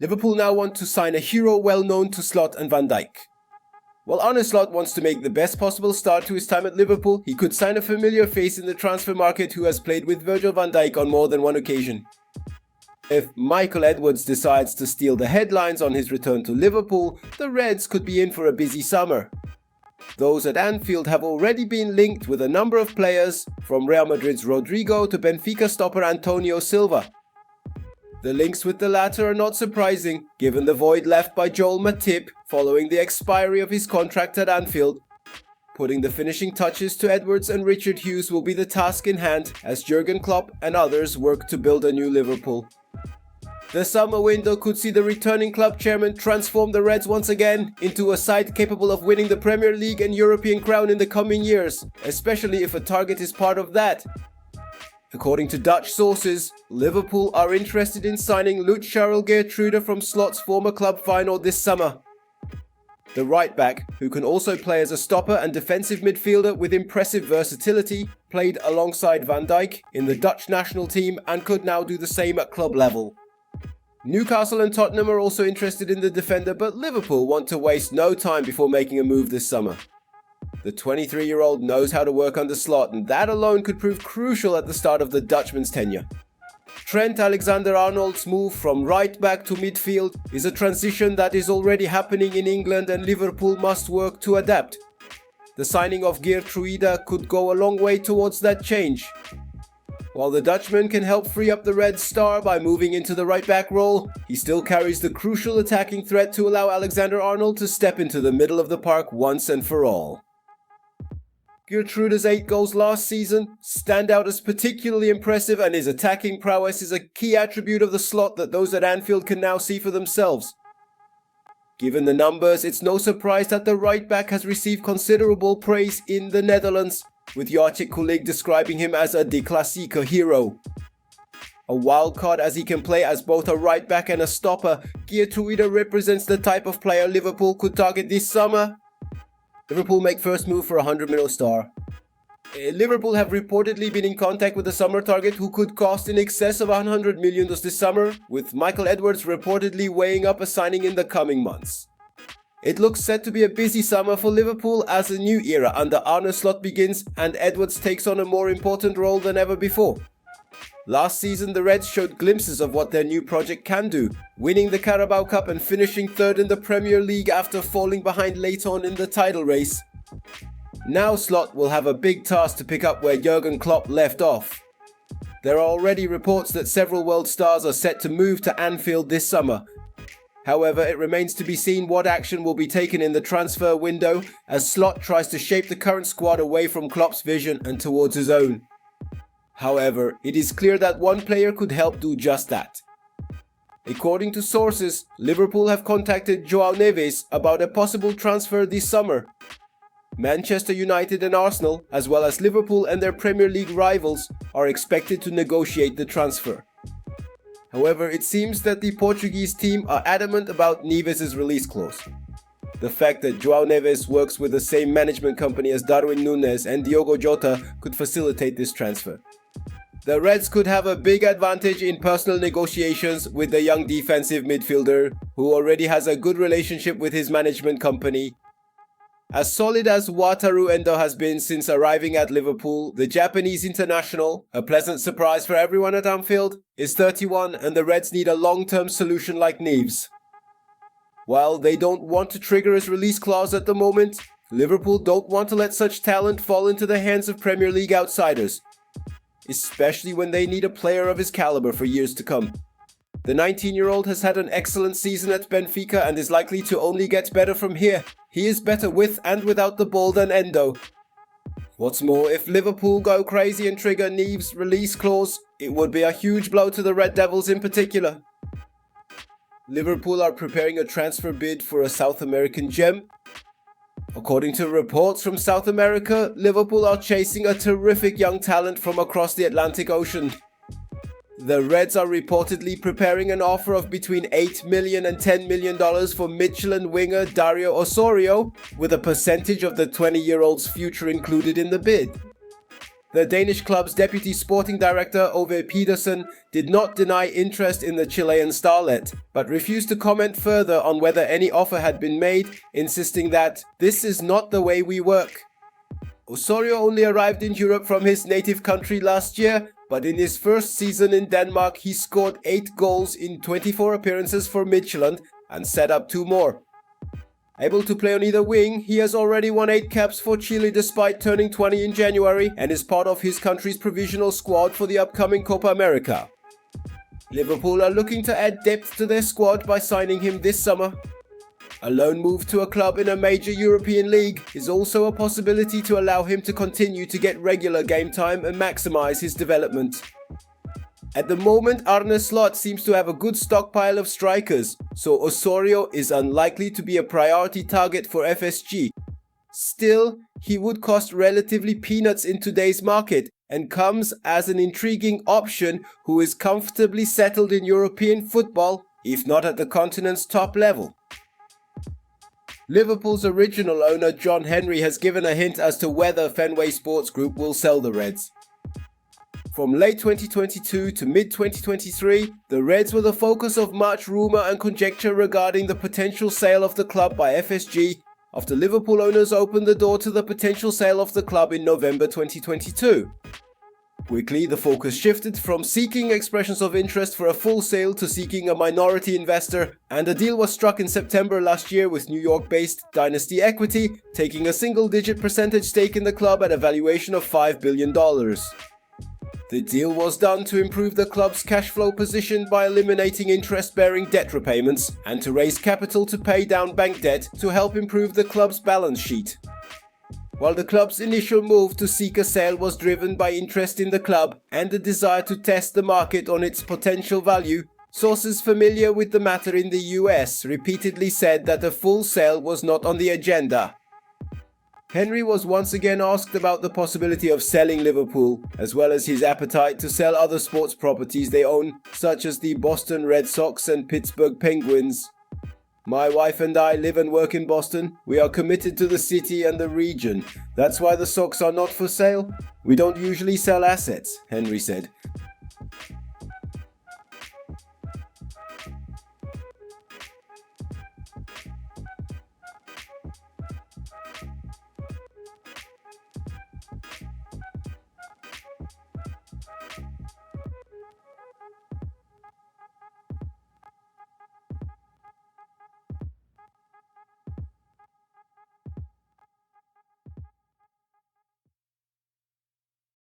Liverpool now want to sign a hero well known to Slot and Van Dijk. While Arne Slot wants to make the best possible start to his time at Liverpool, he could sign a familiar face in the transfer market who has played with Virgil van Dijk on more than one occasion. If Michael Edwards decides to steal the headlines on his return to Liverpool, the Reds could be in for a busy summer. Those at Anfield have already been linked with a number of players, from Real Madrid's Rodrigo to Benfica stopper Antonio Silva. The links with the latter are not surprising, given the void left by Joel Matip following the expiry of his contract at Anfield. Putting the finishing touches to Edwards and Richard Hughes will be the task in hand as Jürgen Klopp and others work to build a new Liverpool. The summer window could see the returning club chairman transform the Reds once again into a side capable of winning the Premier League and European crown in the coming years, especially if a target is part of that. According to Dutch sources, Liverpool are interested in signing Lutz-Charles Geertruida from Slot's former club Feyenoord this summer. The right-back, who can also play as a stopper and defensive midfielder with impressive versatility, played alongside Van Dijk in the Dutch national team and could now do the same at club level. Newcastle and Tottenham are also interested in the defender, but Liverpool want to waste no time before making a move this summer. The 23-year-old knows how to work under Slot, and that alone could prove crucial at the start of the Dutchman's tenure. Trent Alexander-Arnold's move from right back to midfield is a transition that is already happening in England, and Liverpool must work to adapt. The signing of Geertruida could go a long way towards that change. While the Dutchman can help free up the Red star by moving into the right back role, he still carries the crucial attacking threat to allow Alexander-Arnold to step into the middle of the park once and for all. Geertruida's 8 goals last season stand out as particularly impressive, and his attacking prowess is a key attribute of the Slot that those at Anfield can now see for themselves. Given the numbers, it's no surprise that the right back has received considerable praise in the Netherlands, with Jarcik Kulig describing him as a de klassieke hero. A wildcard as he can play as both a right back and a stopper, Geertruida represents the type of player Liverpool could target this summer. Liverpool make first move for a 100 million star. Liverpool have reportedly been in contact with a summer target who could cost in excess of 100 million this summer, with Michael Edwards reportedly weighing up a signing in the coming months. It looks set to be a busy summer for Liverpool as a new era under Arne Slot begins and Edwards takes on a more important role than ever before. Last season, the Reds showed glimpses of what their new project can do, winning the Carabao Cup and finishing third in the Premier League after falling behind late on in the title race. Now Slot will have a big task to pick up where Jürgen Klopp left off. There are already reports that several world stars are set to move to Anfield this summer. However, it remains to be seen what action will be taken in the transfer window as Slot tries to shape the current squad away from Klopp's vision and towards his own. However, it is clear that one player could help do just that. According to sources, Liverpool have contacted Joao Neves about a possible transfer this summer. Manchester United and Arsenal, as well as Liverpool and their Premier League rivals, are expected to negotiate the transfer. However, it seems that the Portuguese team are adamant about Neves' release clause. The fact that Joao Neves works with the same management company as Darwin Núñez and Diogo Jota could facilitate this transfer. The Reds could have a big advantage in personal negotiations with the young defensive midfielder, who already has a good relationship with his management company. As solid as Wataru Endo has been since arriving at Liverpool, the Japanese international, a pleasant surprise for everyone at Anfield, is 31 and the Reds need a long-term solution like Neves. While they don't want to trigger his release clause at the moment, Liverpool don't want to let such talent fall into the hands of Premier League outsiders, especially when they need a player of his caliber for years to come. The 19-year-old has had an excellent season at Benfica and is likely to only get better from here. He is better with and without the ball than Endo. What's more, if Liverpool go crazy and trigger Neves' release clause, it would be a huge blow to the Red Devils in particular. Liverpool are preparing a transfer bid for a South American gem. According to reports from South America, Liverpool are chasing a terrific young talent from across the Atlantic Ocean. The Reds are reportedly preparing an offer of between $8 million and $10 million for Midtjylland winger Dario Osorio, with a percentage of the 20-year-old's future included in the bid. The Danish club's deputy sporting director Ove Pedersen did not deny interest in the Chilean starlet, but refused to comment further on whether any offer had been made, insisting that this is not the way we work. Osorio only arrived in Europe from his native country last year, but in his first season in Denmark he scored 8 goals in 24 appearances for Midtjylland and set up 2 more. Able to play on either wing, he has already won 8 caps for Chile despite turning 20 in January and is part of his country's provisional squad for the upcoming Copa America. Liverpool are looking to add depth to their squad by signing him this summer. A loan move to a club in a major European league is also a possibility to allow him to continue to get regular game time and maximize his development. At the moment, Arne Slot seems to have a good stockpile of strikers, so Osorio is unlikely to be a priority target for FSG. Still, he would cost relatively peanuts in today's market and comes as an intriguing option who is comfortably settled in European football, if not at the continent's top level. Liverpool's original owner John Henry has given a hint as to whether Fenway Sports Group will sell the Reds. From late 2022 to mid-2023, the Reds were the focus of much rumour and conjecture regarding the potential sale of the club by FSG, after Liverpool owners opened the door to the potential sale of the club in November 2022. Quickly, the focus shifted from seeking expressions of interest for a full sale to seeking a minority investor, and a deal was struck in September last year with New York-based Dynasty Equity, taking a single-digit percentage stake in the club at a valuation of $5 billion. The deal was done to improve the club's cash flow position by eliminating interest-bearing debt repayments and to raise capital to pay down bank debt to help improve the club's balance sheet. While the club's initial move to seek a sale was driven by interest in the club and a desire to test the market on its potential value, sources familiar with the matter in the US repeatedly said that a full sale was not on the agenda. Henry was once again asked about the possibility of selling Liverpool, as well as his appetite to sell other sports properties they own, such as the Boston Red Sox and Pittsburgh Penguins. "My wife and I live and work in Boston. We are committed to the city and the region. That's why the Sox are not for sale. We don't usually sell assets," Henry said.